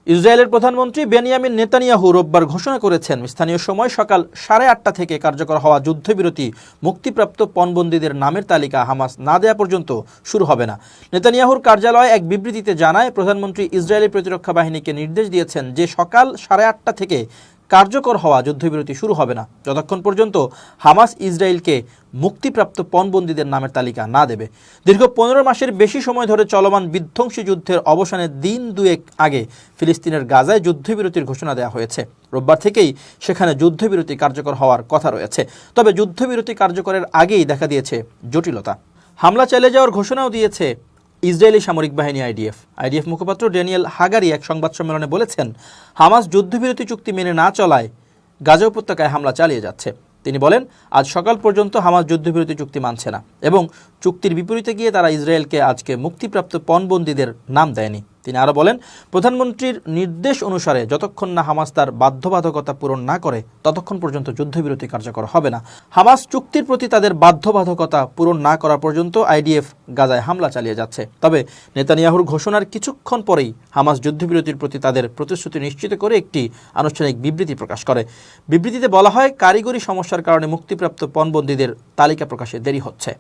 ইসরায়েলের প্রধানমন্ত্রী Benjamin Netanyahu রোববার ঘোষণা করেছেন, স্থানীয় সময় সকাল 8:30 থেকে কার্যকর হওয়া যুদ্ধবিরতি মুক্তিপ্রাপ্ত পণবন্দীদের নামের তালিকা হামাস না দেয়া পর্যন্ত শুরু হবে না। নেতানিয়াহুর কার্যালয় এক বিবৃতিতে জানায়, প্রধানমন্ত্রী ইসরায়েলি প্রতিরক্ষা বাহিনীকে নির্দেশ দিয়েছেন যে সকাল 8:30 থেকে কার্যকর হওয়া যুদ্ধবিরতি শুরু হবে না যতক্ষণ পর্যন্ত হামাস ইসরায়েলকে মুক্তিপ্রাপ্ত পণবন্দীদের নামের তালিকা না দেবে। দীর্ঘ 15 মাসের বেশি সময় ধরে চলমান বিধ্বংসী যুদ্ধের অবসানের দিন দুয়েক আগে ফিলিস্তিনের গাজায় যুদ্ধবিরতির ঘোষণা দেওয়া হয়েছে। রোববার থেকেই সেখানে যুদ্ধবিরতি কার্যকর হওয়ার কথা রয়েছে। তবে যুদ্ধবিরতি কার্যকরের আগেই দেখা দিয়েছে জটিলতা। হামলা চালিয়ে যাওয়ার ঘোষণাও দিয়েছে ইসরায়েলি সামরিক বাহিনী আইডিএফ মুখপাত্র ড্যানিয়েল হাগারি এক সংবাদ সম্মেলনে বলেছেন, হামাস যুদ্ধবিরতি চুক্তি মেনে না চলায় গাজা উপত্যকায় হামলা চালিয়ে যাচ্ছে। তিনি বলেন, আজ সকাল পর্যন্ত হামাস যুদ্ধবিরতি চুক্তি মানছে না এবং চুক্তির বিপরীতে গিয়ে তারা ইসরায়েলকে আজকে মুক্তিপ্রাপ্ত পণবন্দীদের নাম দেয়নি। তিনি আরও বলেন, প্রধানমন্ত্রীর নির্দেশ অনুসারে যতক্ষণ না হামাস তার বাধ্যবাধকতা পূরণ না করে ততক্ষণ পর্যন্ত যুদ্ধবিরতি কার্যকর হবে না। হামাস চুক্তির প্রতি তাদের বাধ্যবাধকতা পূরণ না করা পর্যন্ত আইডিএফ গাজায় হামলা চালিয়ে যাচ্ছে। তবে নেতানিয়াহুর ঘোষণার কিছুক্ষণ পরেই হামাস যুদ্ধবিরতির প্রতি তাদের প্রতিশ্রুতি নিশ্চিত করে একটি আনুষ্ঠানিক বিবৃতি প্রকাশ করে। বিবৃতিতে বলা হয়, কারিগরি সমস্যার কারণে মুক্তিপ্রাপ্ত পণবন্দীদের তালিকা প্রকাশে দেরি হচ্ছে।